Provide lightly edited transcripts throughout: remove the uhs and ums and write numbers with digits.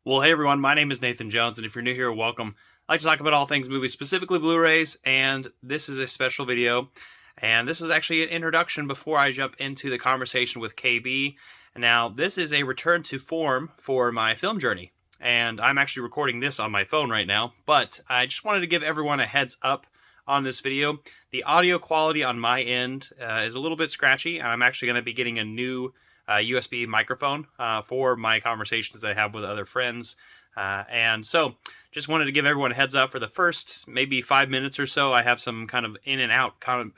Well, hey everyone, my name is Nathan Jones, and if you're new here, welcome. I like to talk about all things movies, specifically Blu-rays, and this is a special video. And this is actually an introduction before I jump into the conversation with KB. Now, this is a return to form for my film journey, and I'm actually recording this on my phone right now, but I just wanted to give everyone a heads up on this video. The audio quality on my end is a little bit scratchy, and I'm actually going to be getting a new USB microphone for my conversations that I have with other friends. And so just wanted to give everyone a heads up for the first maybe 5 minutes or so. I have some kind of in and out kind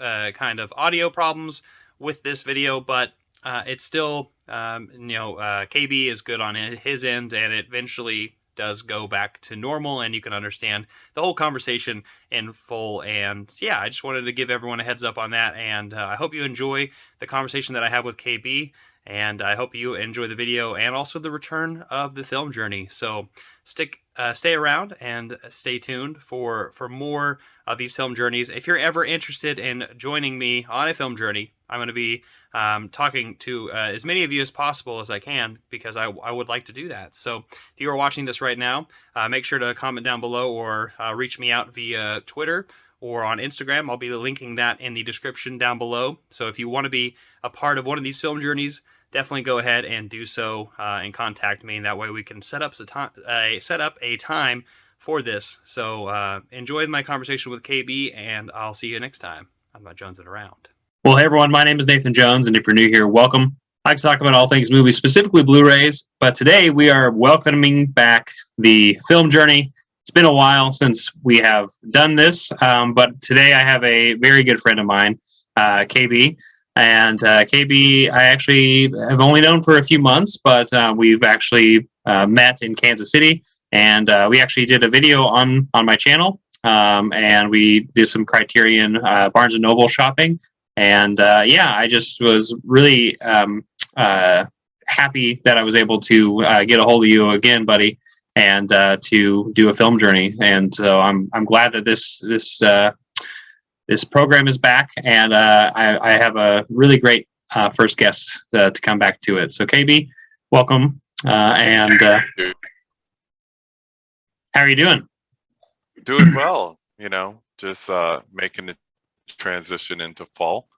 of audio problems with this video, but it's still, KB is good on his end, and it eventually does go back to normal, and you can understand the whole conversation in full. And yeah, I just wanted to give everyone a heads up on that, and I hope you enjoy the conversation that I have with KB. And I hope you enjoy the video and also the return of the film journey. So stay around and stay tuned for more of these film journeys. If you're ever interested in joining me on a film journey, I'm going to be talking to as many of you as possible as I can, because I would like to do that. So if you are watching this right now, make sure to comment down below or reach me out via Twitter or on Instagram. I'll be linking that in the description down below. So if you want to be a part of one of these film journeys, definitely go ahead and do so and contact me, and that way we can set up a time for this. So enjoy my conversation with KB, and I'll see you next time. I'm not jonesing around. Well, hey everyone, my name is Nathan Jones, and if you're new here, welcome. I like to talk about all things movies, specifically Blu-rays, but today we are welcoming back the film journey. It's been a while since we have done this, but today I have a very good friend of mine, KB. And KB, I actually have only known for a few months, but we've actually met in Kansas City, and we actually did a video on my channel, and we did some Criterion Barnes & Noble shopping. And yeah, I just was really happy that I was able to get a hold of you again, buddy, and to do a film journey. And so I'm glad that this program is back, and I have a really great first guest to come back to it. So KB, welcome. And how are you doing? Doing well, just making the transition into fall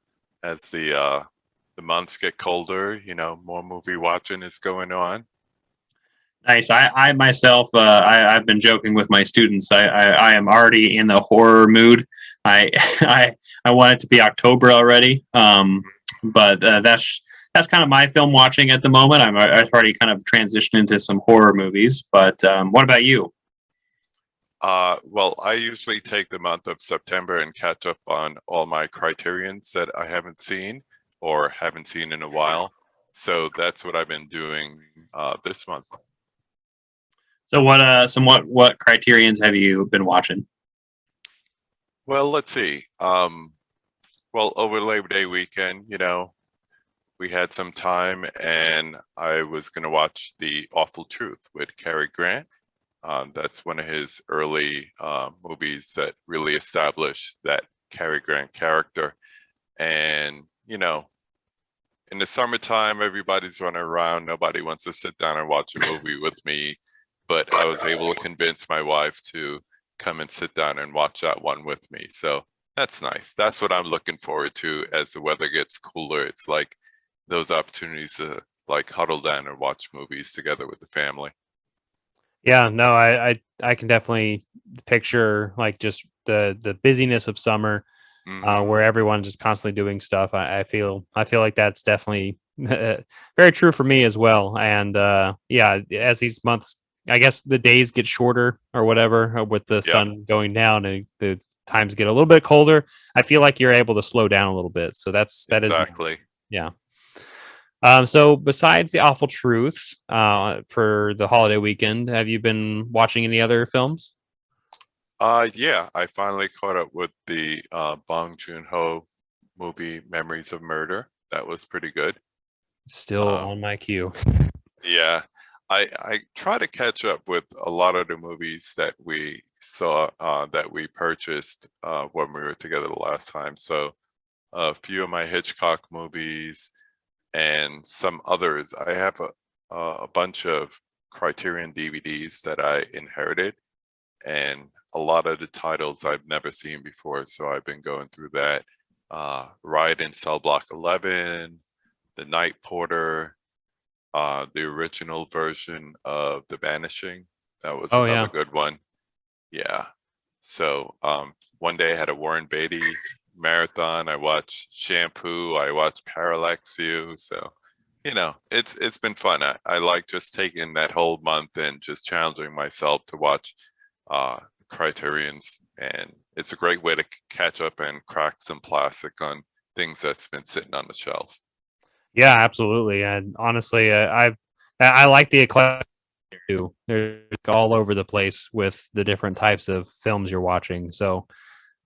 as the months get colder, more movie watching is going on. Nice. I myself, I've been joking with my students. I am already in the horror mood. I want it to be October already. But that's kind of my film watching at the moment. I've already kind of transitioned into some horror movies. But what about you? Well, I usually take the month of September and catch up on all my Criterions that I haven't seen or haven't seen in a while. So that's what I've been doing this month. So what Criterions have you been watching? Well, let's see. Well, over Labor Day weekend, we had some time, and I was going to watch The Awful Truth with Cary Grant. That's one of his early movies that really established that Cary Grant character. And, in the summertime, everybody's running around. Nobody wants to sit down and watch a movie with me. But I was able to convince my wife to come and sit down and watch that one with me. So that's nice. That's what I'm looking forward to as the weather gets cooler. It's like those opportunities to like huddle down and watch movies together with the family. Yeah, no, I can definitely picture like just the busyness of summer, where everyone's just constantly doing stuff. I feel like that's definitely very true for me as well. And yeah, as these months, I guess the days get shorter or whatever with the sun going down and the times get a little bit colder. I feel like you're able to slow down a little bit. So that exactly. Yeah. So besides The Awful Truth, for the holiday weekend, have you been watching any other films? Yeah, I finally caught up with the Bong Joon-ho movie Memories of Murder. That was pretty good. Still on my queue. Yeah. I try to catch up with a lot of the movies that we saw, that we purchased when we were together the last time. So a few of my Hitchcock movies and some others. I have a bunch of Criterion DVDs that I inherited, and a lot of the titles I've never seen before. So I've been going through that. Riot in Cell Block 11, The Night Porter, the original version of The Vanishing. That was another good one. Yeah. So one day I had a Warren Beatty marathon. I watched Shampoo. I watched Parallax View. So, you know, it's been fun. I like just taking that whole month and just challenging myself to watch Criterions, and it's a great way to catch up and crack some plastic on things that's been sitting on the shelf. Yeah, absolutely. And honestly, I like the eclectic too. They're all over the place with the different types of films you're watching. So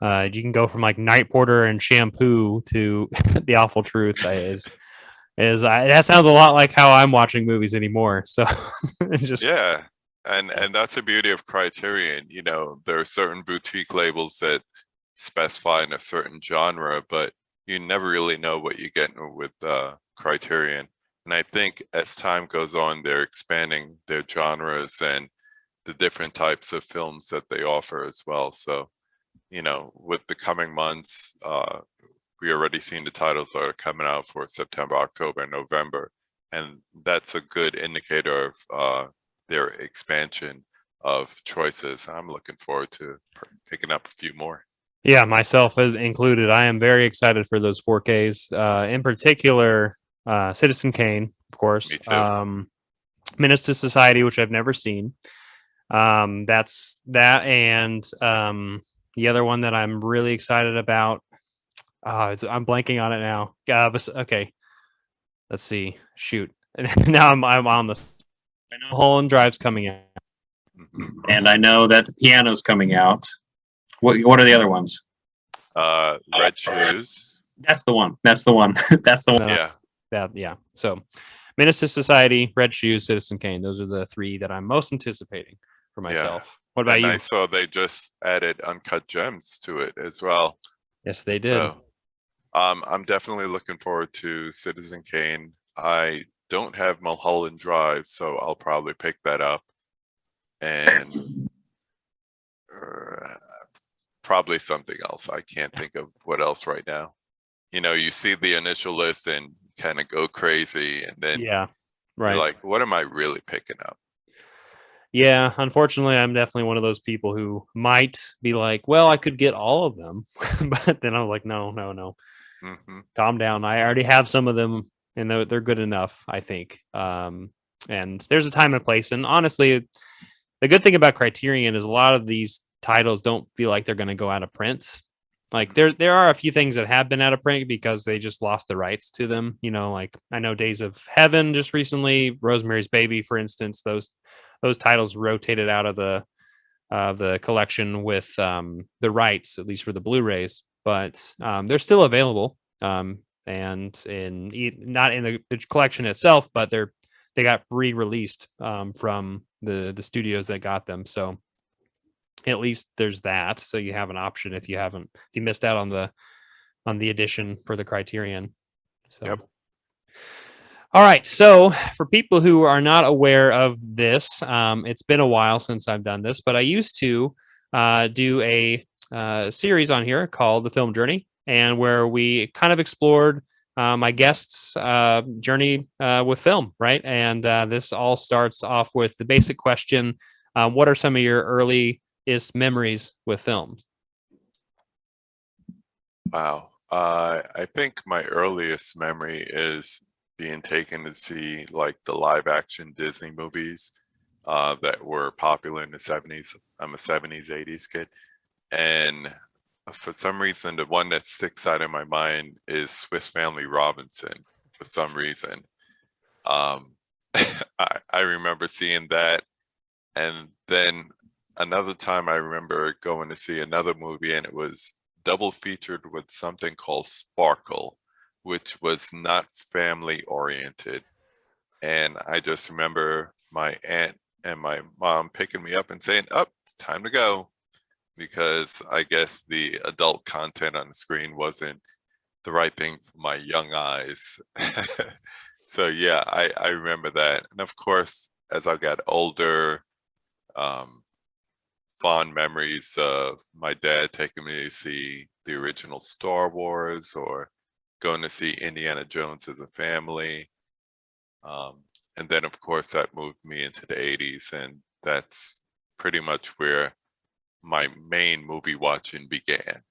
you can go from like Night Porter and Shampoo to The Awful Truth. That sounds a lot like how I'm watching movies anymore. So just yeah. And that's the beauty of Criterion. You know, there are certain boutique labels that specify in a certain genre, but you never really know what you're getting with Criterion. And I think as time goes on, they're expanding their genres and the different types of films that they offer as well. So, you know, with the coming months, we already seen the titles that are coming out for September, October, and November. And that's a good indicator of their expansion of choices. I'm looking forward to picking up a few more. Yeah, myself included. I am very excited for those 4Ks. In particular, Citizen Kane, of course. Me too. Menace to Society, which I've never seen. That's that, and the other one that I'm really excited about. I'm blanking on it now. Okay, let's see. Shoot, now I'm on the. I know Mulholland Drive's coming out, and I know that the Piano's coming out. What are the other ones? Red Shoes. That's the one. That's the one. Yeah. Yeah. So, Menace to Society, Red Shoes, Citizen Kane. Those are the three that I'm most anticipating for myself. Yeah. What about you? I saw they just added Uncut Gems to it as well. Yes, they did. So, I'm definitely looking forward to Citizen Kane. I don't have Mulholland Drive, so I'll probably pick that up. And probably something else. I can't think of what else right now. You know, you see the initial list and kind of go crazy, and then yeah, right. You're like, what am I really picking up? Yeah, unfortunately, I'm definitely one of those people who might be like, well, I could get all of them. But then I was like, no. Mm-hmm. Calm down. I already have some of them, and they're good enough, I think. And there's a time and place. And honestly, the good thing about Criterion is a lot of these titles don't feel like they're going to go out of print. Like there are a few things that have been out of print because they just lost the rights to them. You know, like I know Days of Heaven just recently, Rosemary's Baby, for instance. Those titles rotated out of the collection with the rights, at least for the Blu-rays, but they're still available. And not in the collection itself, but they got re-released from the studios that got them. So at least there's that. So you have an option if you missed out on the edition for the Criterion. So. Yep. All right. So for people who are not aware of this, it's been a while since I've done this, but I used to do a series on here called The Film Journey, and where we kind of explored my guests' journey with film, right? And this all starts off with the basic question: what are some of your earliest memories with films? Wow. I think my earliest memory is being taken to see like the live action Disney movies that were popular in the 70s. I'm a 70s, 80s kid. And for some reason, the one that sticks out in my mind is Swiss Family Robinson for some reason. I remember seeing that. And then another time I remember going to see another movie, and it was double featured with something called Sparkle, which was not family oriented. And I just remember my aunt and my mom picking me up and saying, "Oh, it's time to go," because I guess the adult content on the screen wasn't the right thing for my young eyes. So yeah, I remember that. And of course, as I got older, fond memories of my dad taking me to see the original Star Wars or going to see Indiana Jones as a family. And then, of course, that moved me into the 80s, and that's pretty much where my main movie watching began,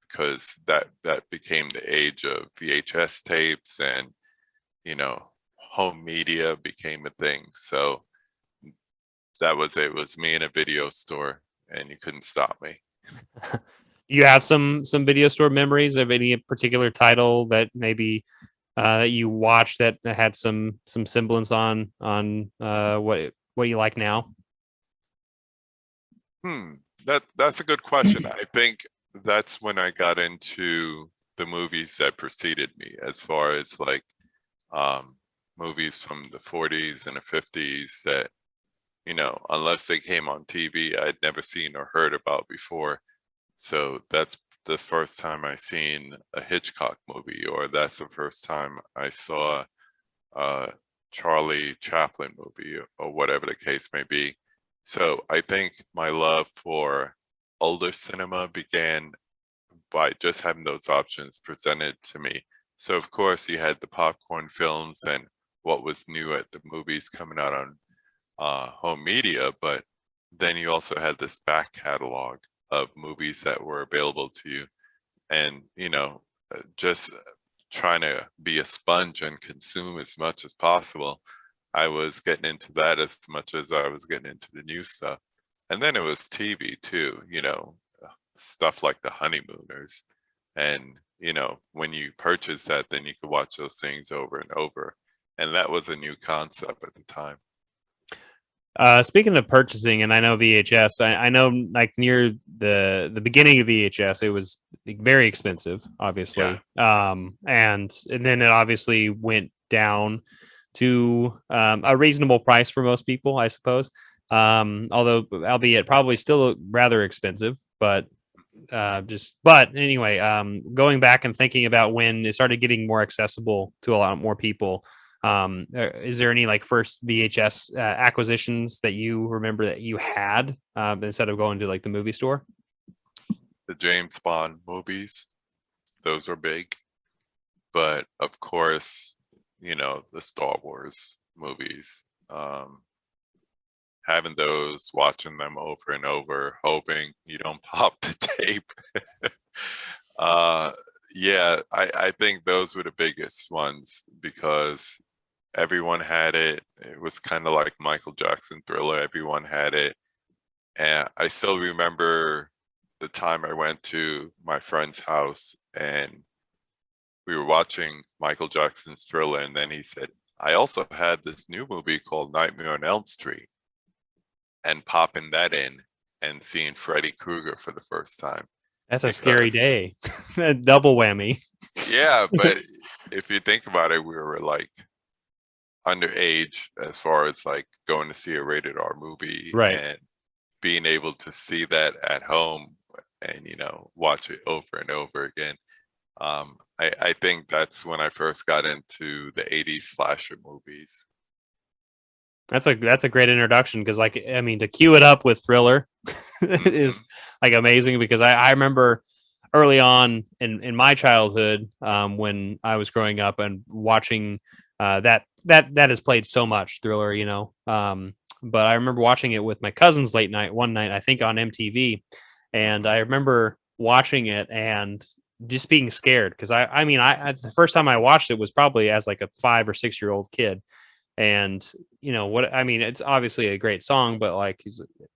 because that became the age of VHS tapes, and home media became a thing. So that was it. It was me in a video store, and you couldn't stop me. You have some video store memories of any particular title that maybe that you watched that had some semblance on what you like now? That's a good question. I think that's when I got into the movies that preceded me, as far as like movies from the 40s and the 50s that, unless they came on TV, I'd never seen or heard about before. So that's the first time I seen a Hitchcock movie, or that's the first time I saw a Charlie Chaplin movie, or whatever the case may be. So I think my love for older cinema began by just having those options presented to me. So of course you had the popcorn films and what was new at the movies coming out on home media, but then you also had this back catalog of movies that were available to you, and just trying to be a sponge and consume as much as possible. I was getting into that as much as I was getting into the new stuff. And then it was TV too, stuff like The Honeymooners. And, when you purchase that, then you could watch those things over and over. And that was a new concept at the time. Speaking of purchasing, and I know VHS, I know like near the beginning of VHS, it was very expensive, obviously. Yeah. And then it obviously went down to a reasonable price for most people, I suppose. Although, albeit probably still rather expensive, but anyway, going back and thinking about when it started getting more accessible to a lot more people. Is there any like first VHS acquisitions that you remember that you had instead of going to like the movie store? The James Bond movies, those are big. But of course, the Star Wars movies, having those, watching them over and over, hoping you don't pop the tape. Yeah, I think those were the biggest ones, because everyone had it. It was kind of like Michael Jackson Thriller. Everyone had it. And I still remember the time I went to my friend's house and we were watching Michael Jackson's Thriller, and then he said, I also had this new movie called Nightmare on Elm Street, and popping that in and seeing Freddy Krueger for the first time. That's a scary day. Double whammy. Yeah, but if you think about it, we were like underage as far as like going to see a rated R movie, right? And being able to see that at home and watch it over and over again. I think that's when I first got into the 80s slasher movies. That's a great introduction, because like, I mean, to cue it up with Thriller is like amazing, because I remember early on in my childhood, when I was growing up and watching that has played so much, Thriller, but I remember watching it with my cousins one night, I think on MTV. And I remember watching it and just being scared, because I mean, the first time I watched it was probably as like a 5 or 6 year old kid. And it's obviously a great song, but like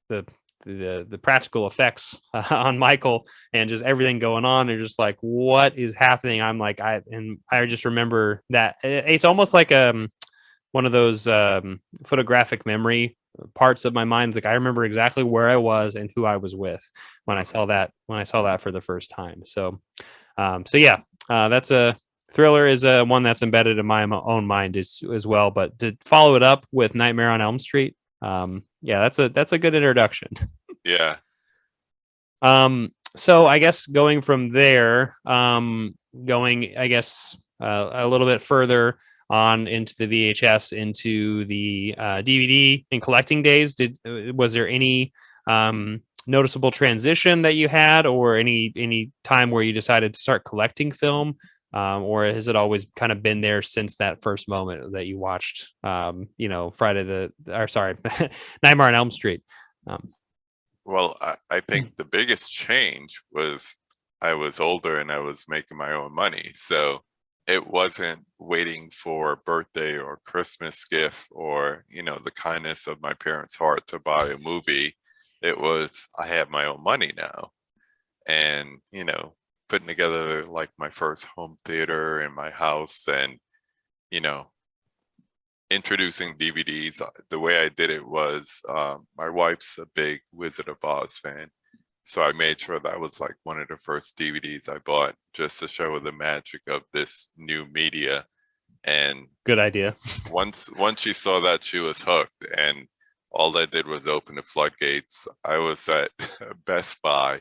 the practical effects on Michael and just everything going on, are just like, what is happening? I'm like, I just remember that it's almost like one of those photographic memory parts of my mind. Like, I remember exactly where I was and who I was with when I saw that for the first time. So yeah, that's a Thriller is one that's embedded in my own mind as well. But to follow it up with Nightmare on Elm Street, yeah, that's a good introduction. Yeah. So I guess going from there, a little bit further on into the VHS, into the DVD and collecting days. Was there any noticeable transition that you had, or any time where you decided to start collecting film? Or has it always kind of been there since that first moment that you watched, Nightmare on Elm Street? Well, I think the biggest change was I was older and I was making my own money. So it wasn't waiting for a birthday or Christmas gift or, the kindness of my parents' heart to buy a movie. It was, I have my own money now. And, putting together like my first home theater in my house and, introducing DVDs. The way I did it was my wife's a big Wizard of Oz fan. So I made sure that was like one of the first DVDs I bought just to show the magic of this new media. And good idea. Once she saw that, she was hooked. And all I did was open the floodgates. I was at Best Buy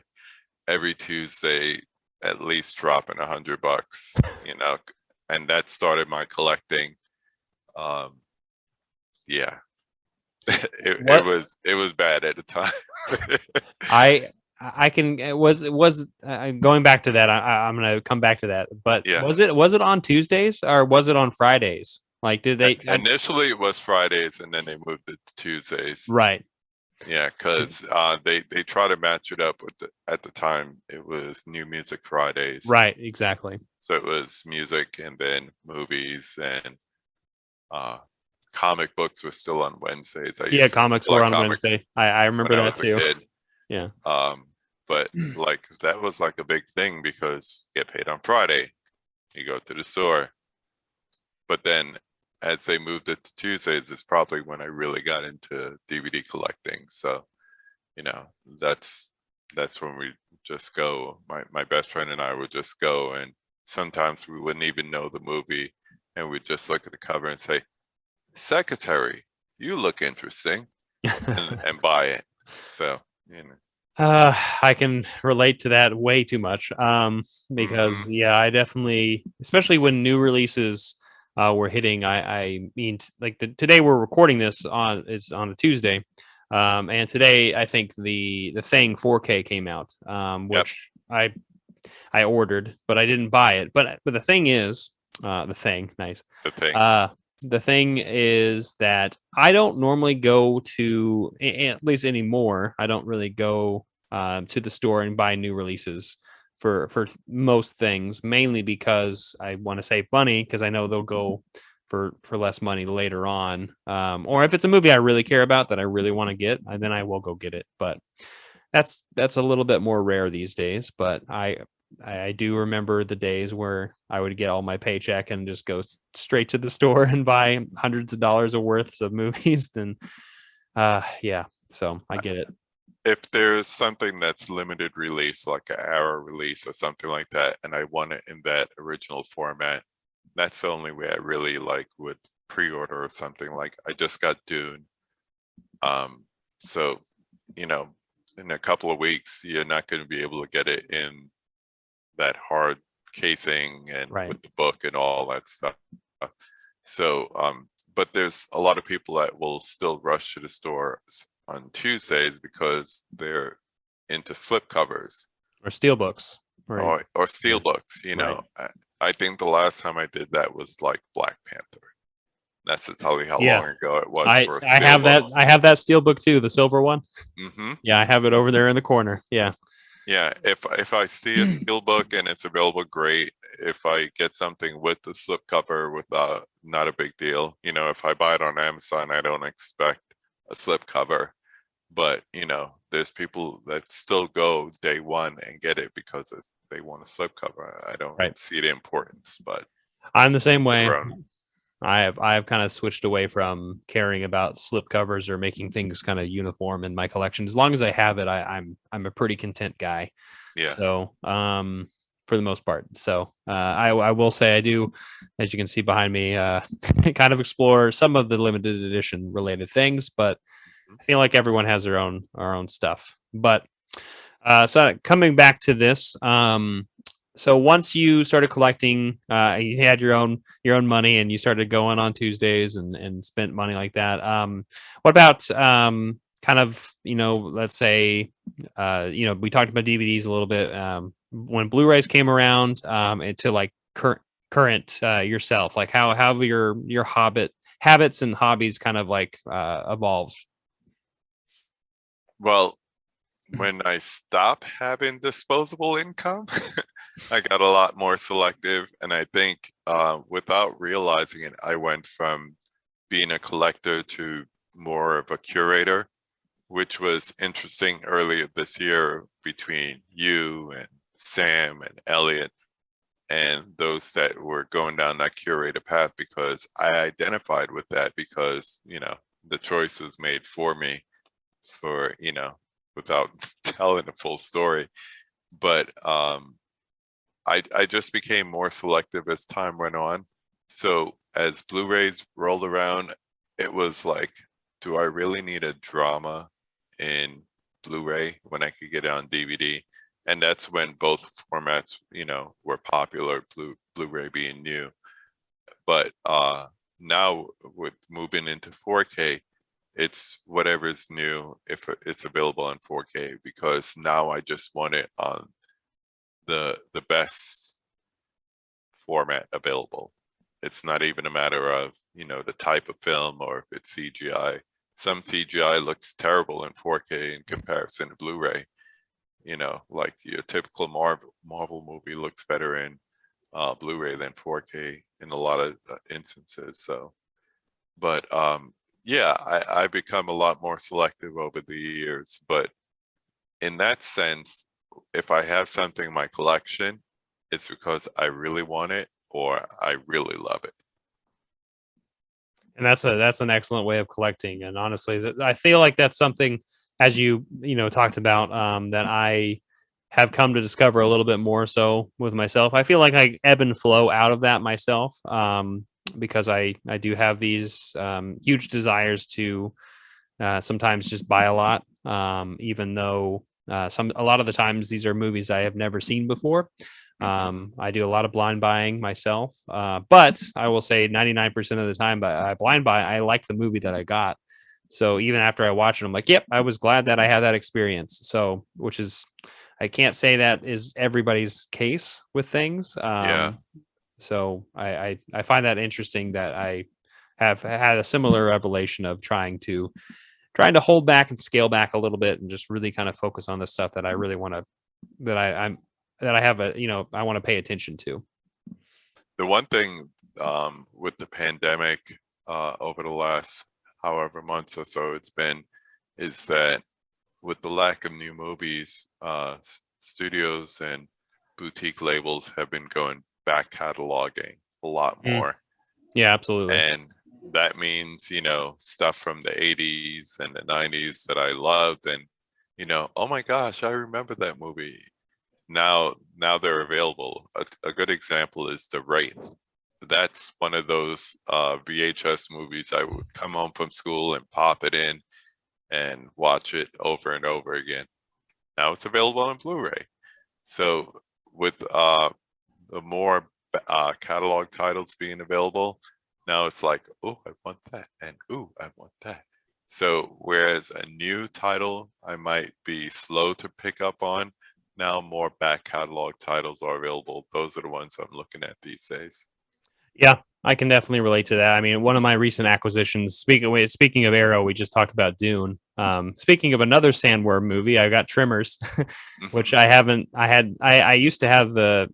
every Tuesday, at least dropping $100, and that started my collecting. Yeah, it was bad at the time. I can it was going back to that. I'm gonna come back to that. But yeah. was it on Tuesdays or was it on Fridays? Like, did they initially it was Fridays and then they moved it to Tuesdays? Right. Yeah, because they try to match it up with at the time it was New Music Fridays. Right, exactly. So it was music and then movies, and comic books were still on Wednesdays. Comics were on Wednesday. I remember that too. Kid. Yeah. But like that was like a big thing because you get paid on Friday. You go to the store. But then as they moved it to Tuesdays, it's probably when I really got into DVD collecting. So, that's when we just go. My best friend and I would just go, and sometimes we wouldn't even know the movie, and we'd just look at the cover and say, "Secretary, you look interesting," and buy it. So, I can relate to that way too much. Because I definitely, especially when new releases were hitting. I mean, like today we're recording this on a Tuesday, and today I think the Thing 4K came out, which I ordered, but I didn't buy it. But the thing is, the Thing, nice. The thing is that I don't normally go to, at least anymore, I don't really go to the store and buy new releases for most things, mainly because I want to save money, because I know they'll go for less money later on. Or if it's a movie I really care about that I really want to get, then I will go get it. But that's a little bit more rare these days. But I do remember the days where I would get all my paycheck and just go straight to the store and buy hundreds of dollars worth of movies. Then, so I get it. If there's something that's limited release, like an hour release or something like that, and I want it in that original format, that's the only way I really would pre-order or something. Like I just got Dune. So, in a couple of weeks, you're not going to be able to get it in that hard casing and with the book and all that stuff. So, but there's a lot of people that will still rush to the stores on Tuesdays because they're into slipcovers or steelbooks, right? Or steelbooks. I think the last time I did that was like Black Panther. That's to tell you how long ago it was. I have that steelbook too, the silver one. Mm-hmm. Yeah, I have it over there in the corner. Yeah. Yeah, if I see a steelbook and it's available, great. If I get something with the slipcover, not a big deal. If I buy it on Amazon, I don't expect a slipcover. But there's people that still go day one and get it because they want a slipcover. I don't see the importance, but I'm the same way. I have kind of switched away from caring about slipcovers or making things kind of uniform in my collection. As long as I have it, I'm a pretty content guy. Yeah. So for the most part. So I will say I do, as you can see behind me, kind of explore some of the limited edition related things, but I feel like everyone has their own stuff. But so coming back to this, So once you started collecting, you had your own money, and you started going on Tuesdays and spent money like that. What about kind of, let's say, we talked about DVDs a little bit. When Blu-rays came around, and to like current yourself, like how have your habits and hobbies kind of like evolved? Well, when I stopped having disposable income, I got a lot more selective, and I think without realizing it, I went from being a collector to more of a curator, which was interesting earlier this year between you and Sam and Elliot and those that were going down that curator path, because I identified with that because, the choice was made for me for, without telling the full story. But I just became more selective as time went on. So as Blu-rays rolled around, it was like, do I really need a drama in Blu-ray when I could get it on DVD? And that's when both formats, were popular, Blu-ray being new. But now with moving into 4K, it's whatever's new if it's available on 4K, because now I just want it on the best format available. It's not even a matter of, the type of film or if it's CGI. Some CGI looks terrible in 4K in comparison to Blu-ray. Like your typical Marvel movie looks better in Blu-ray than 4K in a lot of instances. So, but yeah, I become a lot more selective over the years. But in that sense, if I have something in my collection, it's because I really want it or I really love it. And that's an excellent way of collecting. And honestly, I feel like that's something, as you talked about, that I have come to discover a little bit more so with myself. I feel like I ebb and flow out of that myself, because I do have these huge desires to sometimes just buy a lot, even though a lot of the times these are movies I have never seen before. I do a lot of blind buying myself, but I will say 99% of the time I blind buy, I like the movie that I got. So even after I watch it, I'm like, yep, I was glad that I had that experience. So, which is, I can't say that is everybody's case with things. Yeah. So I find that interesting that I have had a similar revelation of trying to hold back and scale back a little bit and just really kind of focus on the stuff that I really want to, that I have I want to pay attention to. The one thing with the pandemic over the last however months or so it's been, is that with the lack of new movies, studios and boutique labels have been going back cataloging a lot more. Yeah, absolutely. And that means, stuff from the 80s and the 90s that I loved, and, oh my gosh, I remember that movie. Now they're available. A good example is The Wraith. That's one of those VHS movies I would come home from school and pop it in and watch it over and over again. Now it's available on Blu-ray. So with the more catalog titles being available, now it's like, oh, I want that, and oh, I want that. So whereas a new title I might be slow to pick up on, now more back catalog titles are available. Those are the ones I'm looking at these days. Yeah, I can definitely relate to that. I mean, one of my recent acquisitions, speaking of Arrow, we just talked about Dune. Speaking of another sandworm movie, I got Tremors, which I haven't. I used to have the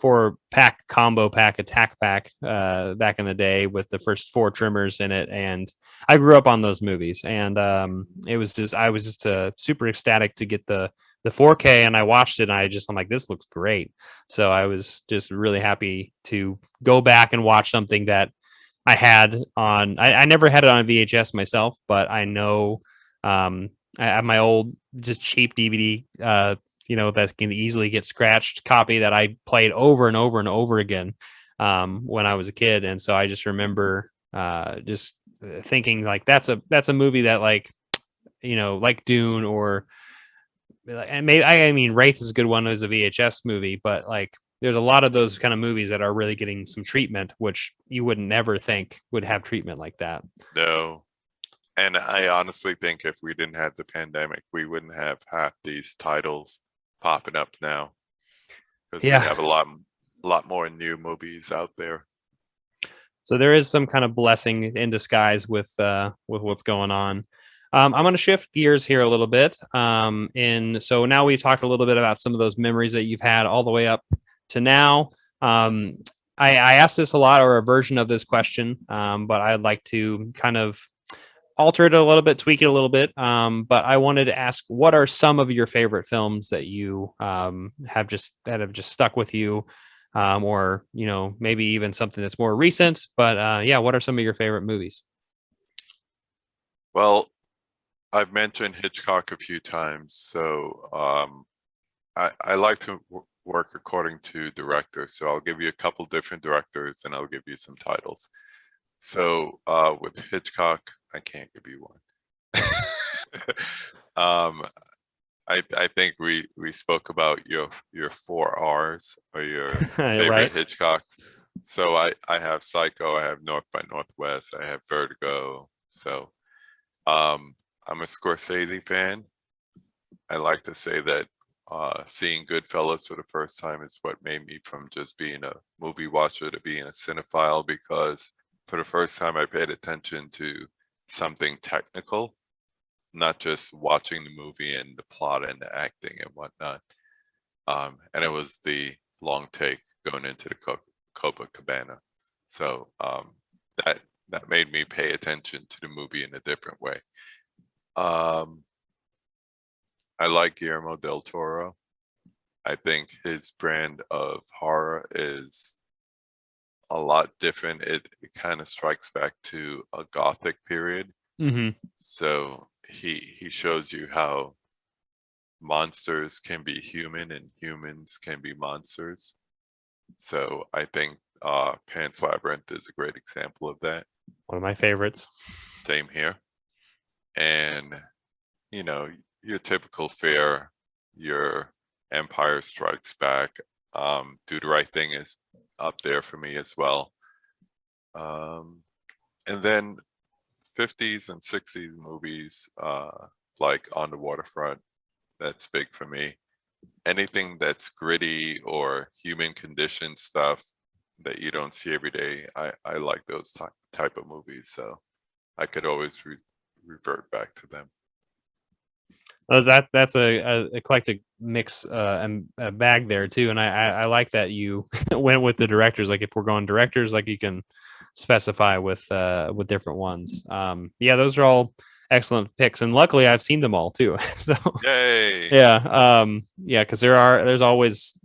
4-pack combo pack attack pack back in the day with the first 4 Tremors in it, and I grew up on those movies. And I was just super ecstatic to get the 4K, and I watched it, and I'm like, this looks great. So I was just really happy to go back and watch something that I had on. I never had it on VHS myself, but I know I have my old just cheap DVD, that can easily get scratched copy that I played over and over and over again when I was a kid, and so I just remember just thinking like that's a movie that like Dune or. And maybe I mean Wraith is a good one as a VHS movie, but like there's a lot of those kind of movies that are really getting some treatment, which you would never think would have treatment like that. No. And I honestly think if we didn't have the pandemic, we wouldn't have half these titles popping up now. Because we have a lot more new movies out there. So there is some kind of blessing in disguise with what's going on. I'm going to shift gears here a little bit. So now we've talked a little bit about some of those memories that you've had all the way up to now. I asked this a lot, or a version of this question, but I'd like to kind of alter it a little bit, tweak it a little bit. But I wanted to ask, what are some of your favorite films that you have just stuck with you, or maybe even something that's more recent? But what are some of your favorite movies? Well, I've mentioned Hitchcock a few times, so I like to work according to director. So I'll give you a couple different directors, and I'll give you some titles. So with Hitchcock, I can't give you one. I think we spoke about your 4 R's, or your favorite Right. Hitchcocks. So I have Psycho, I have North by Northwest, I have Vertigo. So I'm a Scorsese fan. I like to say that seeing Goodfellas for the first time is what made me from just being a movie watcher to being a cinephile, because for the first time I paid attention to something technical, not just watching the movie and the plot and the acting and whatnot. And it was the long take going into the Copacabana. So that made me pay attention to the movie in a different way. I like Guillermo del Toro. I think his brand of horror is a lot different. It kind of strikes back to a Gothic period. Mm-hmm. So he shows you how monsters can be human and humans can be monsters. So I think Pan's Labyrinth is a great example of that. One of my favorites. Same here. And your typical fare, your Empire Strikes Back, Do the Right Thing is up there for me as well. And then 50s and 60s movies, like On the Waterfront, that's big for me. Anything that's gritty or human condition stuff that you don't see every day, I like those type of movies. So I could always revert back to them. That's a eclectic mix and a bag there too, and I like that you went with the directors. Like, if we're going directors, like, you can specify with different ones. Those are all excellent picks, and luckily I've seen them all too. So yay! Because there's always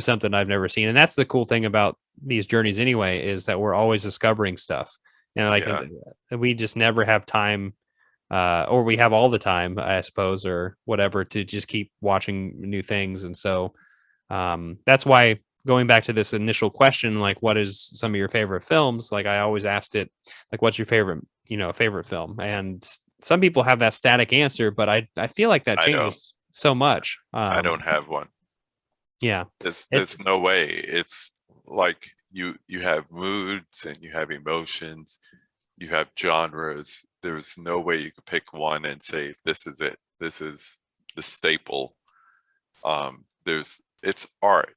something I've never seen, and that's the cool thing about these journeys anyway, is that we're always discovering stuff, and we just never have time. Or we have all the time, I suppose, or whatever, to just keep watching new things. And so that's why, going back to this initial question, like, what is some of your favorite films? Like, I always asked it, like, what's your favorite film? And some people have that static answer, but I feel like that changes so much. I don't have one. Yeah. There's no way. It's like you have moods and you have emotions, you have genres. There's no way you could pick one and say, this is it. This is the staple. It's art.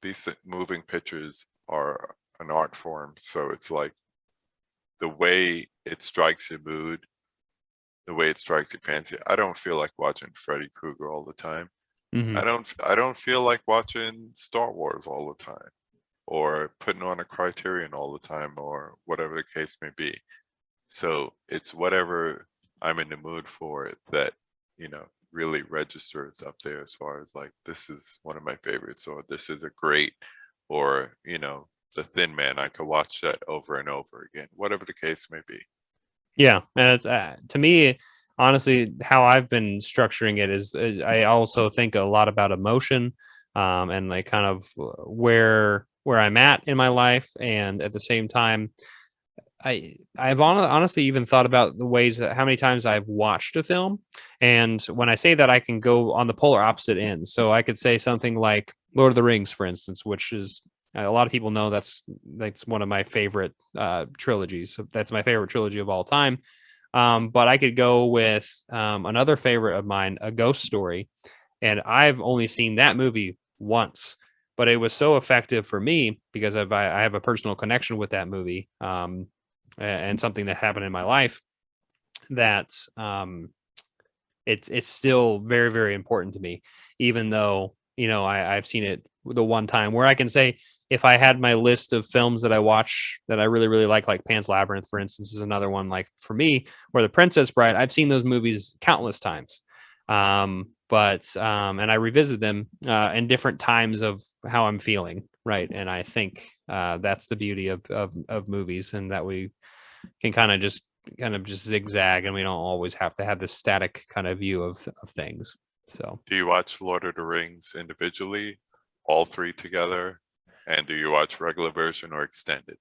These moving pictures are an art form. So it's like the way it strikes your mood, the way it strikes your fancy. I don't feel like watching Freddy Krueger all the time. Mm-hmm. I don't feel like watching Star Wars all the time, or putting on a Criterion all the time, or whatever the case may be. So it's whatever I'm in the mood for that, really registers up there, as far as like, this is one of my favorites, or this is a great, or, The Thin Man, I could watch that over and over again, whatever the case may be. Yeah. And it's to me, honestly, how I've been structuring it is I also think a lot about emotion, and like kind of where I'm at in my life. And at the same time, I've honestly even thought about the ways that how many times I've watched a film. And when I say that, I can go on the polar opposite end. So I could say something like, Lord of the Rings, for instance, which is a lot of people know that's one of my favorite trilogies. So that's my favorite trilogy of all time. But I could go with another favorite of mine, A Ghost Story, and I've only seen that movie once, but it was so effective for me because I have a personal connection with that movie, and something that happened in my life that it's still very, very important to me, even though, you know, I've seen it the one time where I can say, if I had my list of films that I watch that I really, really like Pan's Labyrinth, for instance, is another one, like for me, or The Princess Bride, I've seen those movies countless times. And I revisit them in different times of how I'm feeling. Right. And I think that's the beauty of movies, and that we can kind of just zigzag, and we don't always have to have this static kind of view of things. So Do you watch Lord of the Rings individually, all three together? And do you watch regular version or extended?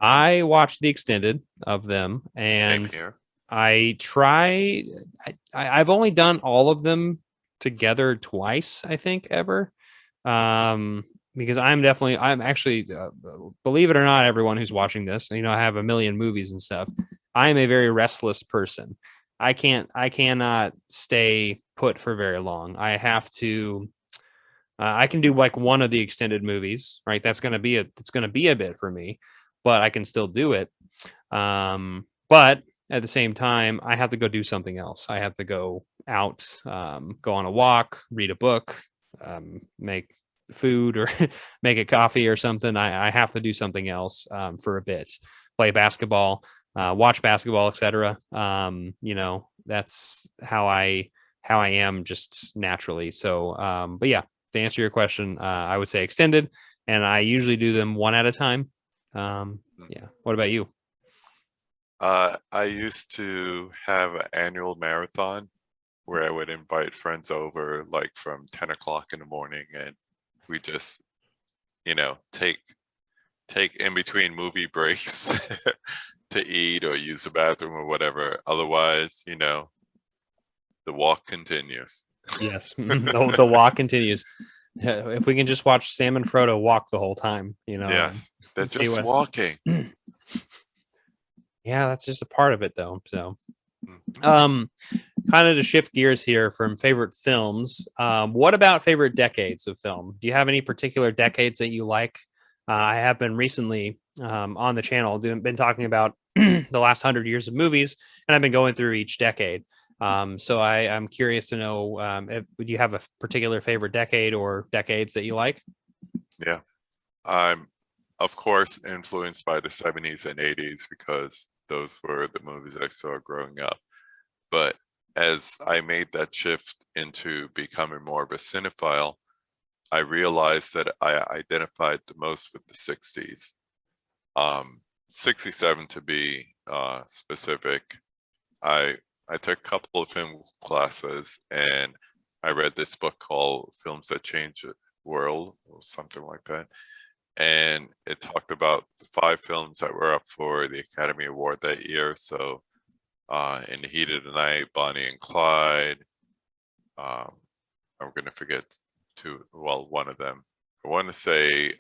I watched the extended of them, Same and here. I've only done all of them together twice, I think, ever. Because I'm actually, believe it or not, everyone who's watching this, you know, I have a million movies and stuff. I am a very restless person. I cannot stay put for very long. I have to, I can do like one of the extended movies, right? It's going to be a bit for me, but I can still do it. But at the same time, I have to go do something else. I have to go out, go on a walk, read a book, make food, or make a coffee or something. I have to do something else for a bit, play basketball, watch basketball, etc. You know, that's how I am just naturally. So, but yeah, to answer your question, I would say extended, and I usually do them one at a time. Yeah. What about you? I used to have an annual marathon where I would invite friends over, like from 10 o'clock in the morning, and we just, you know, take in between movie breaks to eat or use the bathroom or whatever. Otherwise, you know, the walk continues. Yes, the walk continues. If we can just watch Sam and Frodo walk the whole time, you know. Yes, they're see just what- walking. Yeah, that's just a part of it, though. So, Mhm. kind of to shift gears here from favorite films, what about favorite decades of film? Do you have any particular decades that you like? I have been recently on the channel been talking about the last 100 years of movies, and I've been going through each decade. So I'm curious to know, would you have a particular favorite decade or decades that you like? Yeah, I'm of course influenced by the 70s and 80s because those were the movies I saw growing up. But as I made that shift into becoming more of a cinephile, I realized that I identified the most with the 60s. 67 to be specific. I took a couple of film classes, and I read this book called Films That Change the World, or something like that. And it talked about the 5 films that were up for the Academy Award that year. So In the Heat of the Night, Bonnie and Clyde. I'm going to forget one of them. I want to say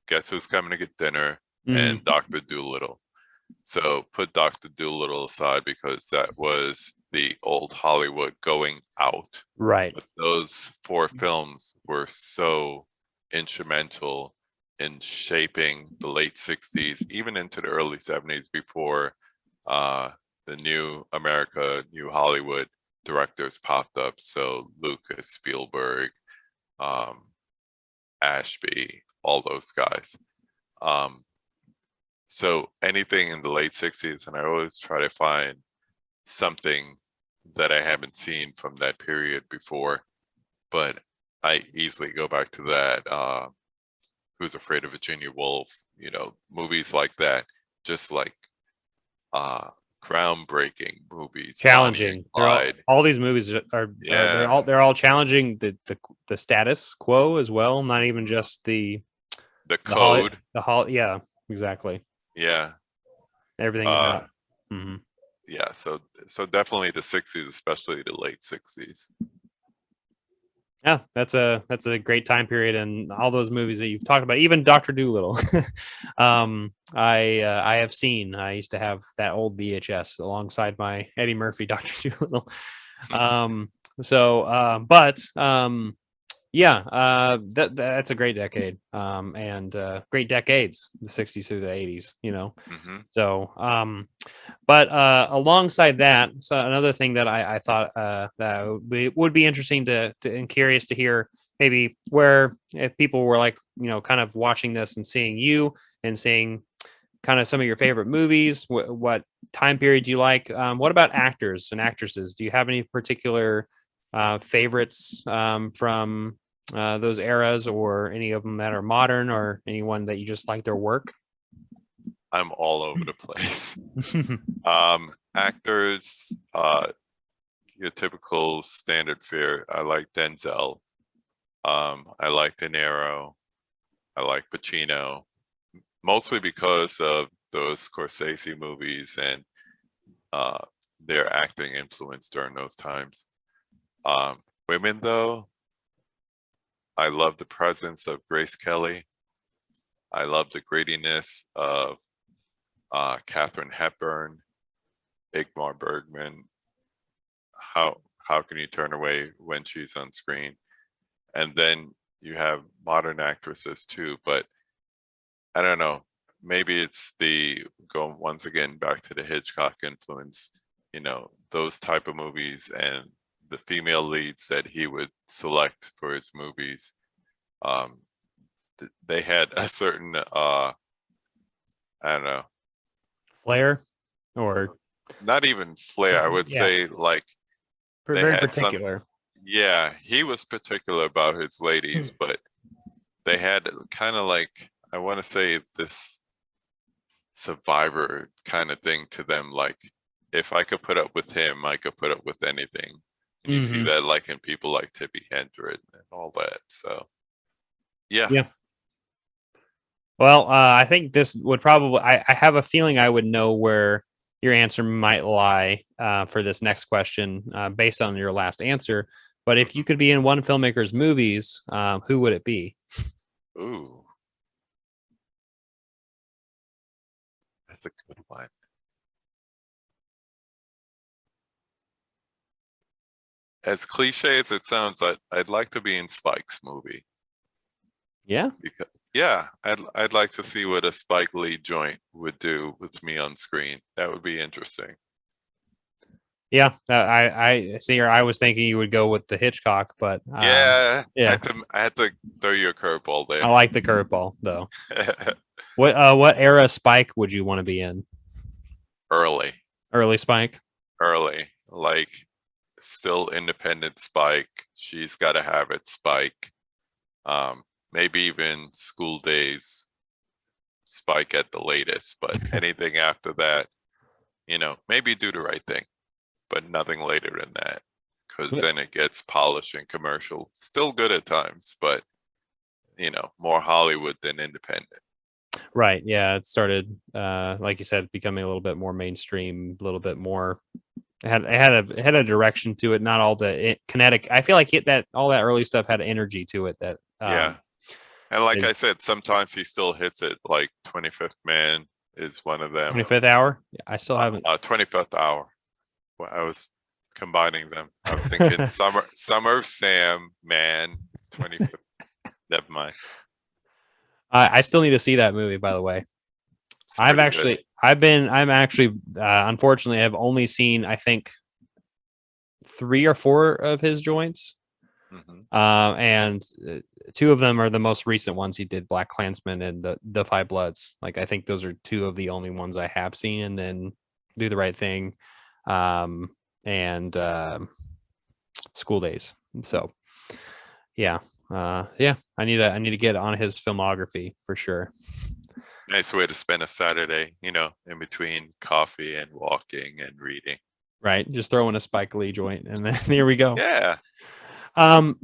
Guess Who's Coming to Get Dinner and Dr. Dolittle. So put Dr. Dolittle aside because that was the old Hollywood going out. Right. But those 4 films were so instrumental in shaping the late 60s, even into the early 70s before the new America, new Hollywood directors popped up. So Lucas, Spielberg, Ashby, all those guys. So anything in the late 60s, and I always try to find something that I haven't seen from that period before, but I easily go back to that. Who's Afraid of Virginia Woolf? You know, movies like that, just like groundbreaking movies. Challenging. Clyde. All these movies Yeah. they're all challenging the status quo as well. Not even just the code. Yeah, exactly. Yeah. Everything about. Mm-hmm. Yeah. So definitely the 60s, especially the late 60s. Yeah, that's a great time period, and all those movies that you've talked about, even Doctor Dolittle. I have seen. I used to have that old VHS alongside my Eddie Murphy Doctor Dolittle. Yeah, that's a great decade, and great decades, the 60s through the 80s, you know. Hmm. So, but alongside that, so another thing that I thought that would be interesting to and curious to hear, maybe where if people were like, you know, kind of watching this and seeing you and seeing kind of some of your favorite movies, what time period you like. What about actors and actresses? Do you have any particular favorites from those eras, or any of them that are modern, or anyone that you just like their work? I'm all over the place. Actors, your typical standard fare. I like Denzel. I like De Niro. I like Pacino, mostly because of those Scorsese movies and their acting influence during those times. Women, though, I love the presence of Grace Kelly. I love the grittiness of Katharine Hepburn, Ingmar Bergman. How can you turn away when she's on screen? And then you have modern actresses too, but I don't know. Maybe it's the going once again back to the Hitchcock influence. You know, those type of movies and the female leads that he would select for his movies. They had a certain I don't know, Flair, or not even flair. I would yeah, say like they very had some. particular. Yeah, he was particular about his ladies, but they had kind of like, I want to say, this survivor kind of thing to them. Like, if I could put up with him, I could put up with anything. And you see that like in people like Tippi Hedren and all that. So, yeah. Yeah. Well, I think this would probably, I have a feeling I would know where your answer might lie for this next question based on your last answer. But if you could be in one filmmaker's movies, who would it be? Ooh, that's a good one. As cliche as it sounds, I'd like to be in Spike's movie. Yeah. Because, yeah, I'd like to see what a Spike Lee joint would do with me on screen. That would be interesting. Yeah, I see. I was thinking you would go with the Hitchcock, but Yeah, yeah, I had to throw you a curveball I there. like the curveball though. What era Spike would you want to be in? Early, Early Spike. like still independent Spike. She's got to have it, Spike. Maybe even School Days, Spike at the latest. But anything after that, you know, maybe Do the Right Thing, but nothing later than that, because then it gets polished and commercial. Still good at times, but you know, more Hollywood than independent. Right. Yeah. It started, like you said, becoming a little bit more mainstream, a little bit more. It had a direction to it. Not all the kinetic. I feel like that all that early stuff had energy to it. That Yeah, and like I said, sometimes he still hits it. Like 25th Man is one of them. 25th Hour. Yeah, I still haven't. 25th Hour. Well, I was combining them. I was thinking Summer of Sam, Man, 25th. Never mind. I still need to see that movie. By the way, It's I'm pretty actually, unfortunately, I've only seen, I think, 3 or 4 of his joints. good. Mhm. And 2 of them are the most recent ones he did, Black Klansman and the Five Bloods. Like, I think those are 2 of the only ones I have seen, and then Do the Right Thing, and School Days. So, yeah, yeah, I need to get on his filmography for sure. Nice way to spend a Saturday, you know, in between coffee and walking and reading. Right, just throw in a Spike Lee joint, and then here we go. Yeah.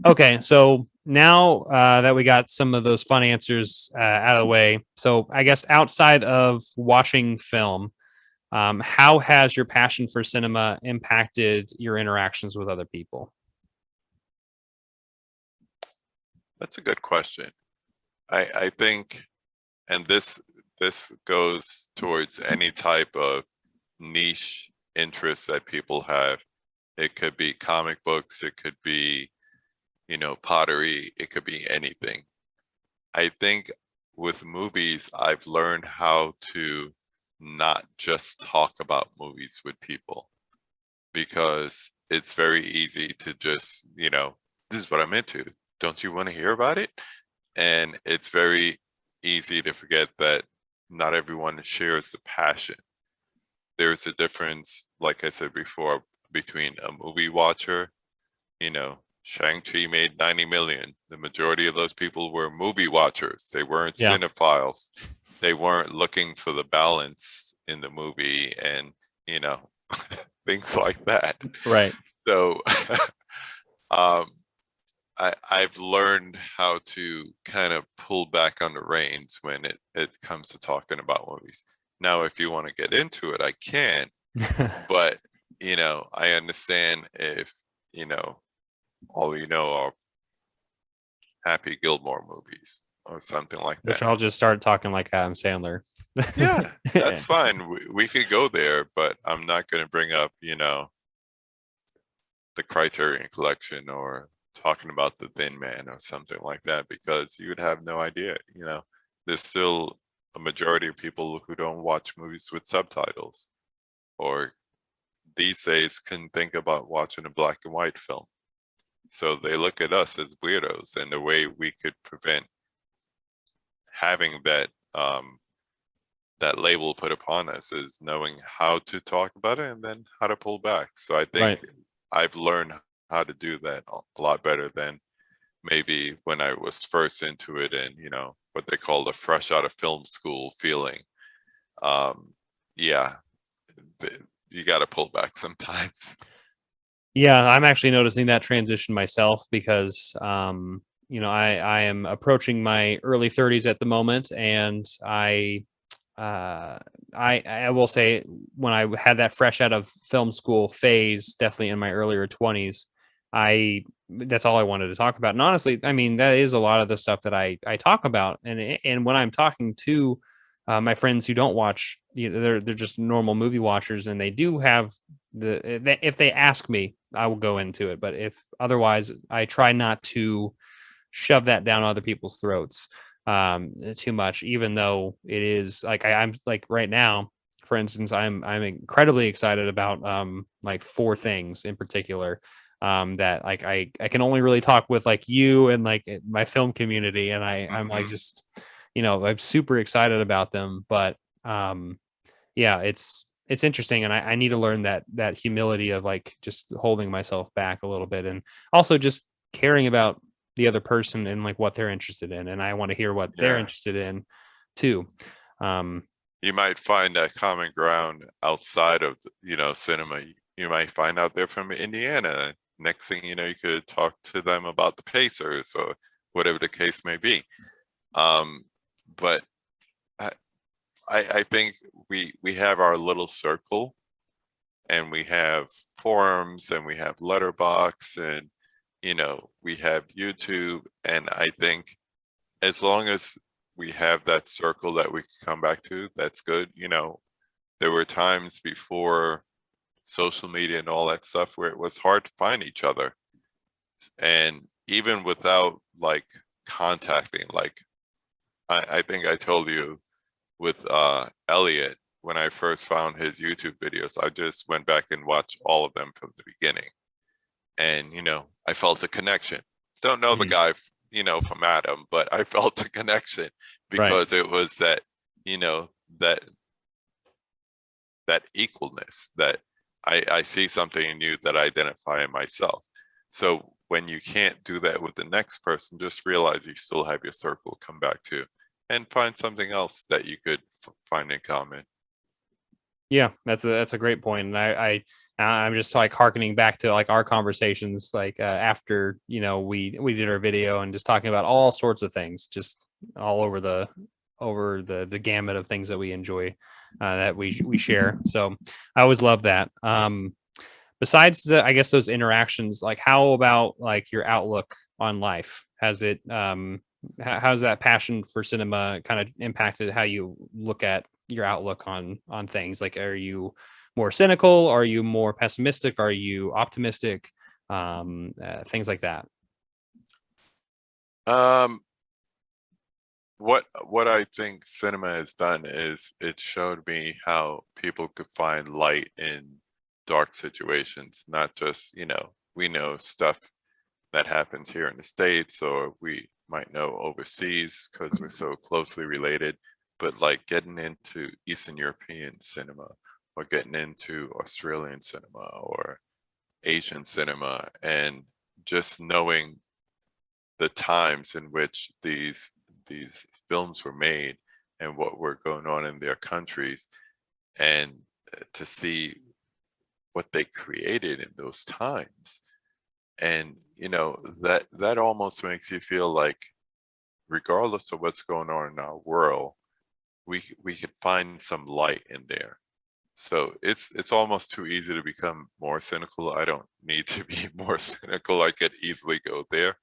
Okay, so now that we got some of those fun answers out of the way, so I guess outside of watching film, how has your passion for cinema impacted your interactions with other people? That's a good question. I think, and this goes towards any type of niche interest that people have. It could be comic books, it could be, pottery, it could be anything. I think with movies, I've learned how to not just talk about movies with people, because it's very easy to just, this is what I'm into. Don't you want to hear about it? And it's very easy to forget that not everyone shares the passion. There's a difference, like I said before, between a movie watcher. Shang-Chi made 90 million. The majority of those people were movie watchers. They weren't cinephiles. They weren't looking for the balance in the movie and, things like that. Right. So I've learned how to kind of pull back on the reins when it comes to talking about movies. Now, if you want to get into it, I can, but, I understand if, all are Happy Gilmore movies or something like that. Which I'll just start talking like Adam Sandler. Yeah, that's fine. We could go there, but I'm not going to bring up, the Criterion Collection or talking about The Thin Man or something like that, because you would have no idea. There's still a majority of people who don't watch movies with subtitles, or these days can think about watching a black and white film. So they look at us as weirdos, and the way we could prevent having that that label put upon us is knowing how to talk about it and then how to pull back. So I think I've learned how to do that a lot better than maybe when I was first into it, and what they call the fresh out of film school feeling. Yeah, you got to pull back sometimes. Yeah, I'm actually noticing that transition myself because, I am approaching my early 30s at the moment, and I will say when I had that fresh out of film school phase, definitely in my earlier 20s, that's all I wanted to talk about. And honestly, I mean, that is a lot of the stuff that I talk about, and when I'm talking to my friends who don't watch, they're just normal movie watchers, and they do have if they ask me, I will go into it. But if otherwise, I try not to shove that down other people's throats too much, even though it is like I'm like right now, for instance, I'm incredibly excited about like 4 things in particular that like I can only really talk with like you and like my film community, and I'm like just I'm super excited about them. But yeah, it's interesting, and I need to learn that humility of like just holding myself back a little bit, and also just caring about the other person and like what they're interested in, and I want to hear what they're interested in too. You might find that common ground outside of cinema. You might find out they're from Indiana. Next thing you know, you could talk to them about the Pacers or whatever the case may be. But I think we have our little circle, and we have forums, and we have Letterboxd, and we have YouTube. And I think as long as we have that circle that we can come back to, that's good. There were times before social media and all that stuff where it was hard to find each other, and even without like contacting, like I think I told you with Elliot, when I first found his YouTube videos, I just went back and watched all of them from the beginning. And, I felt a connection. Don't know the guy, from Adam, but I felt a connection because it was that, that equalness, that I see something in you that I identify in myself. So when you can't do that with the next person, just realize you still have your circle to come back to, and find something else that you could find in common. Yeah, that's a great point. And I'm just like hearkening back to like our conversations, like after, we did our video, and just talking about all sorts of things, just all over the gamut of things that we enjoy, that we share. So I always love that. besides the, I guess, those interactions, like how about like your outlook on life? Has it how's that passion for cinema kind of impacted how you look at your outlook on things? Like, are you more cynical? Are you more pessimistic? Are you optimistic? Things like that. What I think cinema has done is it showed me how people could find light in dark situations, not just, we know stuff that happens here in the States, or we might know overseas because we're so closely related, but like getting into Eastern European cinema, or getting into Australian cinema or Asian cinema, and just knowing the times in which these films were made and what were going on in their countries, and to see what they created in those times. And that almost makes you feel like, regardless of what's going on in our world, we could find some light in there. So it's almost too easy to become more cynical. I don't need to be more cynical. I could easily go there.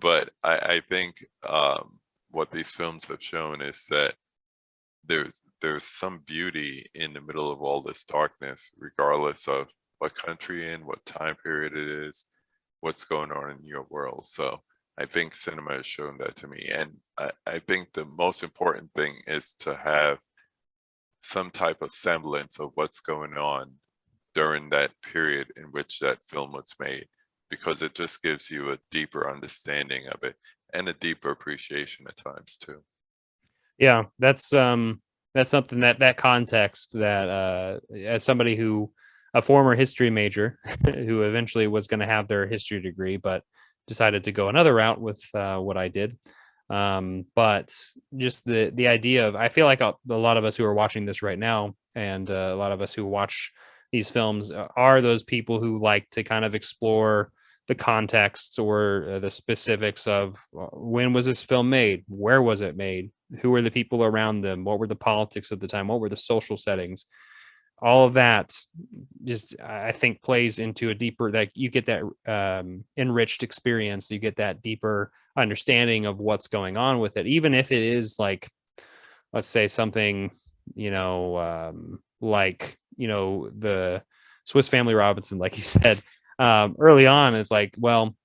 But I think what these films have shown is that there's some beauty in the middle of all this darkness, regardless of what country and what time period it is, what's going on in your world. So I think cinema has shown that to me. And I think the most important thing is to have some type of semblance of what's going on during that period in which that film was made, because it just gives you a deeper understanding of it and a deeper appreciation at times too. Yeah, that's something that context that as somebody who, a former history major who eventually was going to have their history degree, but decided to go another route with what I did. But just the idea of, I feel like a lot of us who are watching this right now, and a lot of us who watch these films, are those people who like to kind of explore the context or the specifics of when was this film made, where was it made, who were the people around them, what were the politics of the time, what were the social settings. All of that just, I think, plays into a deeper, that you get that enriched experience. You get that deeper understanding of what's going on with it, even if it is like, let's say something, like, the Swiss Family Robinson, like you said, early on. It's like, well,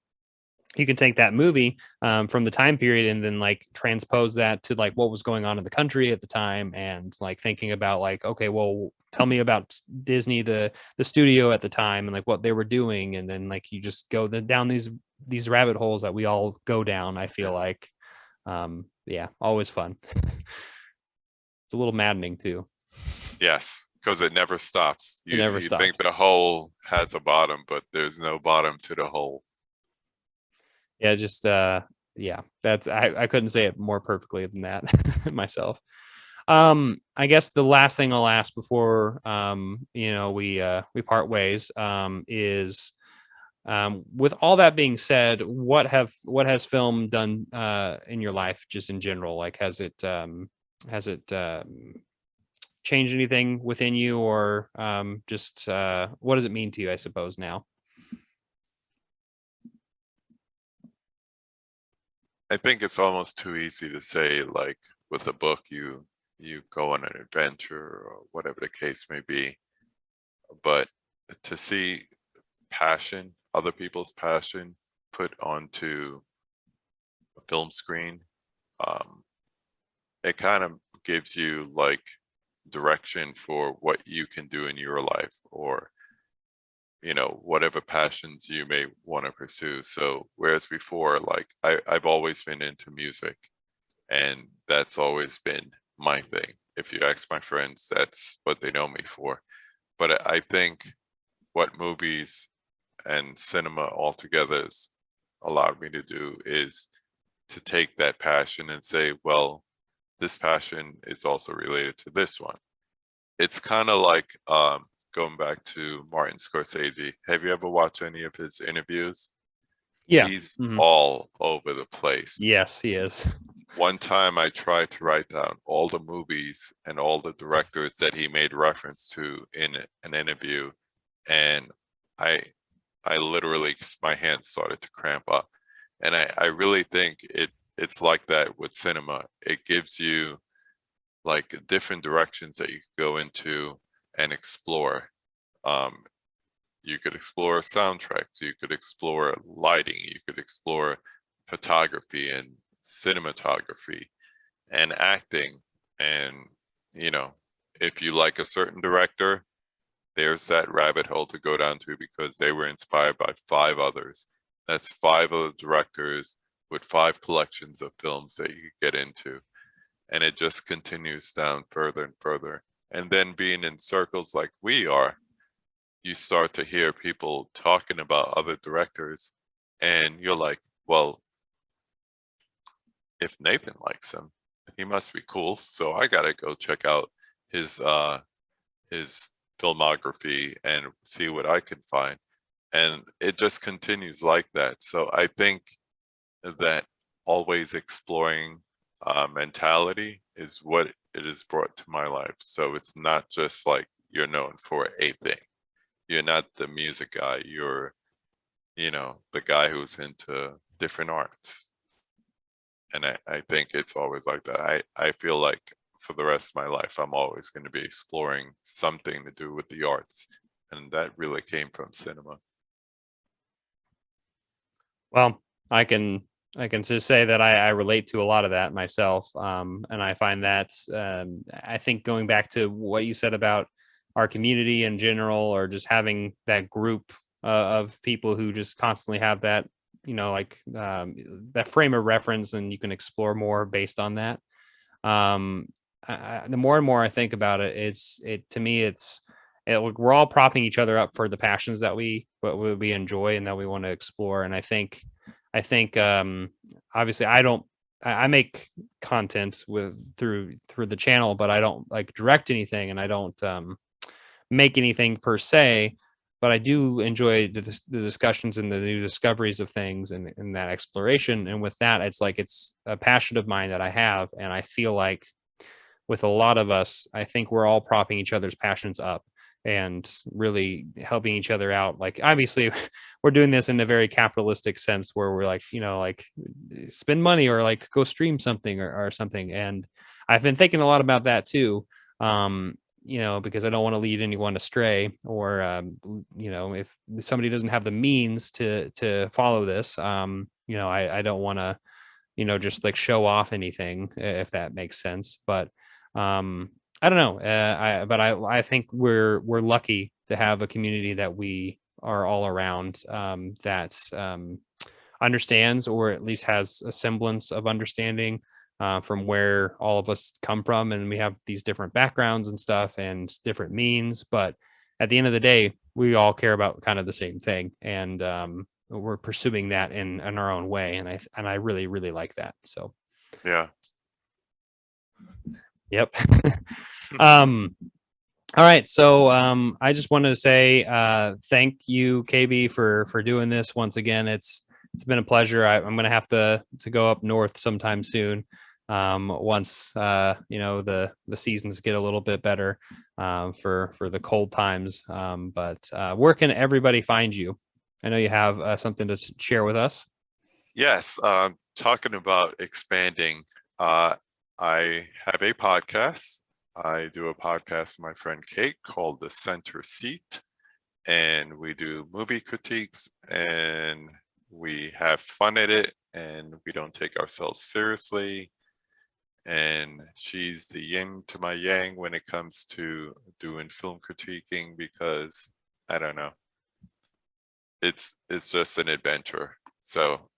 you can take that movie from the time period and then like transpose that to like what was going on in the country at the time, and like thinking about like, okay, well, tell me about Disney, the studio at the time, and like what they were doing. And then like you just go down these rabbit holes that we all go down, I feel like. Yeah, always fun. It's a little maddening too. Yes, because it never stops. It never you stops. think the hole has a bottom, but there's no bottom to the hole. Yeah, just yeah, that's, I couldn't say it more perfectly than that myself. I guess the last thing I'll ask before we part ways is, with all that being said, what has film done in your life, just in general? Like, has it changed anything within you, or just what does it mean to you, I suppose, now? I think it's almost too easy to say, like with a book, you go on an adventure or whatever the case may be. But to see passion, other people's passion, put onto a film screen, it kind of gives you like direction for what you can do in your life, or whatever passions you may want to pursue. So whereas before, like I've always been into music, and that's always been my thing. If you ask my friends, that's what they know me for. But I think what movies and cinema altogether has allowed me to do is to take that passion and say, well, this passion is also related to this one. It's kind of like going back to Martin Scorsese. Have you ever watched any of his interviews? Yeah. He's all over the place. Yes, he is. One time I tried to write down all the movies and all the directors that he made reference to in an interview, and I literally, my hands started to cramp up. And I really think it's like that with cinema. It gives you like different directions that you could go into and explore. You could explore soundtracks, you could explore lighting, you could explore photography and cinematography and acting. And, you know, if you like a certain director, there's that rabbit hole to go down to because they were inspired by 5 others. That's 5 other directors with 5 collections of films that you could get into. And it just continues down further and further. And then being in circles like we are, you start to hear people talking about other directors, and you're like, well, if Nathan likes him, he must be cool. So I gotta go check out his filmography and see what I can find. And it just continues like that. So I think that always exploring mentality is what it has brought to my life. So it's not just like you're known for a thing. You're not the music guy. You're, you know, the guy who's into different arts. And I think it's always like that. I feel like for the rest of my life, I'm always going to be exploring something to do with the arts. And that really came from cinema. Well, I can just say that I relate to a lot of that myself. And I find that I think going back to what you said about our community in general, or just having that group of people who just constantly have that, you know, like that frame of reference, and you can explore more based on that. The more and more I think about it, to me, we're all propping each other up for the passions that we enjoy and that we want to explore. And I think obviously I make content through the channel, but I don't like direct anything, and I don't make anything per se, but I do enjoy the discussions and the new discoveries of things and that exploration. And with that, it's a passion of mine that I have. And I feel like with a lot of us, I think we're all propping each other's passions up and really helping each other out. Like, obviously we're doing this in a very capitalistic sense where we're like, you know, like spend money or like go stream something or something. And I've been thinking a lot about that too. You know, because I don't want to lead anyone astray, or, you know, if somebody doesn't have the means to follow this, you know, I don't want to, you know, just like show off anything, if that makes sense. But I don't know. I think we're lucky to have a community that we are all around, that understands, or at least has a semblance of understanding from where all of us come from. And we have these different backgrounds and stuff and different means. But at the end of the day, we all care about kind of the same thing. And we're pursuing that in our own way. And I really, really like that. So, Yeah. Yep. All right. So I just wanted to say thank you, KB, for doing this once again. It's been a pleasure. I'm going to have to go up north sometime soon, once you know, the seasons get a little bit better for the cold times. But where can everybody find you? I know you have something to share with us. Yes. Talking about expanding, I have a podcast. I do a podcast with my friend Kate called The Center Seat, and we do movie critiques, and we have fun at it, and we don't take ourselves seriously. And she's the yin to my yang when it comes to doing film critiquing, because I don't know, it's just an adventure. So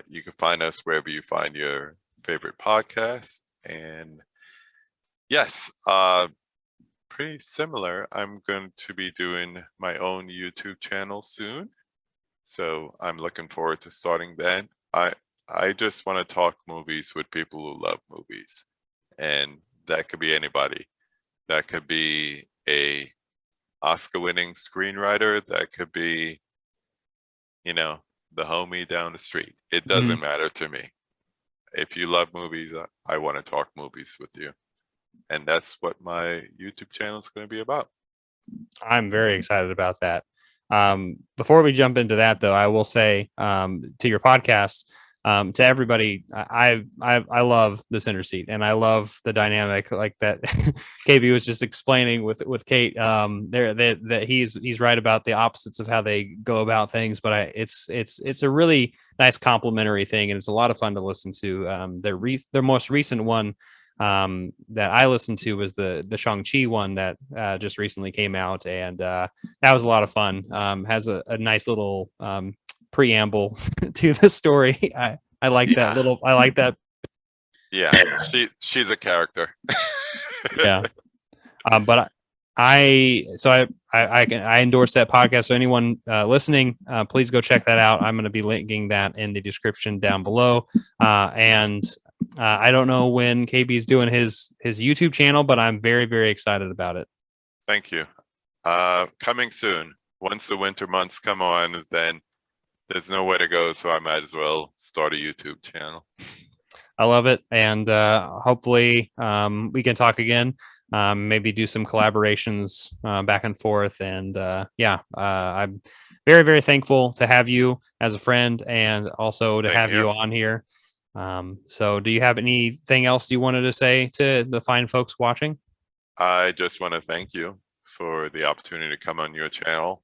you can find us wherever you find your favorite podcast. And yes, pretty similar. I'm going to be doing my own YouTube channel soon, so I'm looking forward to starting that. I just want to talk movies with people who love movies, and that could be anybody. That could be a Oscar-winning screenwriter. That could be, you know, the homie down the street. It doesn't matter to me. If you love movies, I want to talk movies with you. And that's what my YouTube channel is going to be about. I'm very excited about that. Before we jump into that, though, I will say to your podcast, to everybody, I love the center seat, and I love the dynamic like that. KB was just explaining with Kate. There that he's right about the opposites of how they go about things, but it's a really nice complimentary thing, and it's a lot of fun to listen to. Their most recent one that I listened to was the Shang-Chi one that just recently came out, and that was a lot of fun. Has a nice little preamble to the story. I like that little. I like that. Yeah, she's a character. Yeah, but I endorse that podcast. So anyone listening, please go check that out. I'm going to be linking that in the description down below. And I don't know when KB is doing his YouTube channel, but I'm very, very excited about it. Thank you. Coming soon. Once the winter months come on, then there's nowhere to go, so I might as well start a YouTube channel. I love it, and hopefully we can talk again. Maybe do some collaborations back and forth, and I'm very, very thankful to have you as a friend, and also to have you on here. So, do you have anything else you wanted to say to the fine folks watching? I just want to thank you for the opportunity to come on your channel.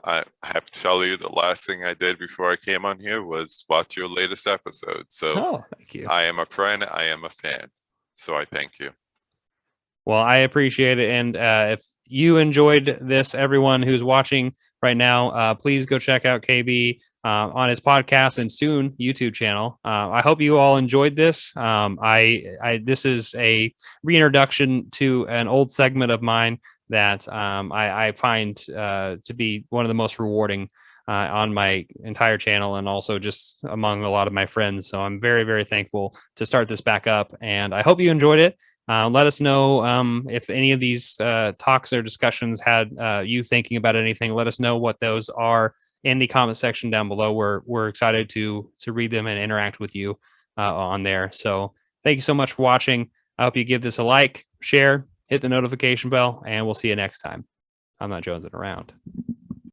I have to tell you, the last thing I did before I came on here was watch your latest episode. So thank you. I am a friend. I am a fan. So I thank you. Well, I appreciate it. And if you enjoyed this, everyone who's watching right now, please go check out KB on his podcast and soon YouTube channel. I hope you all enjoyed this. This is a reintroduction to an old segment of mine that I find to be one of the most rewarding on my entire channel, and also just among a lot of my friends. So I'm very, very thankful to start this back up, and I hope you enjoyed it. Let us know if any of these talks or discussions had you thinking about anything. Let us know what those are in the comment section down below. We're excited to read them and interact with you on there. So thank you so much for watching. I hope you give this a like, share, hit the notification bell, and we'll see you next time. I'm not jonesing around.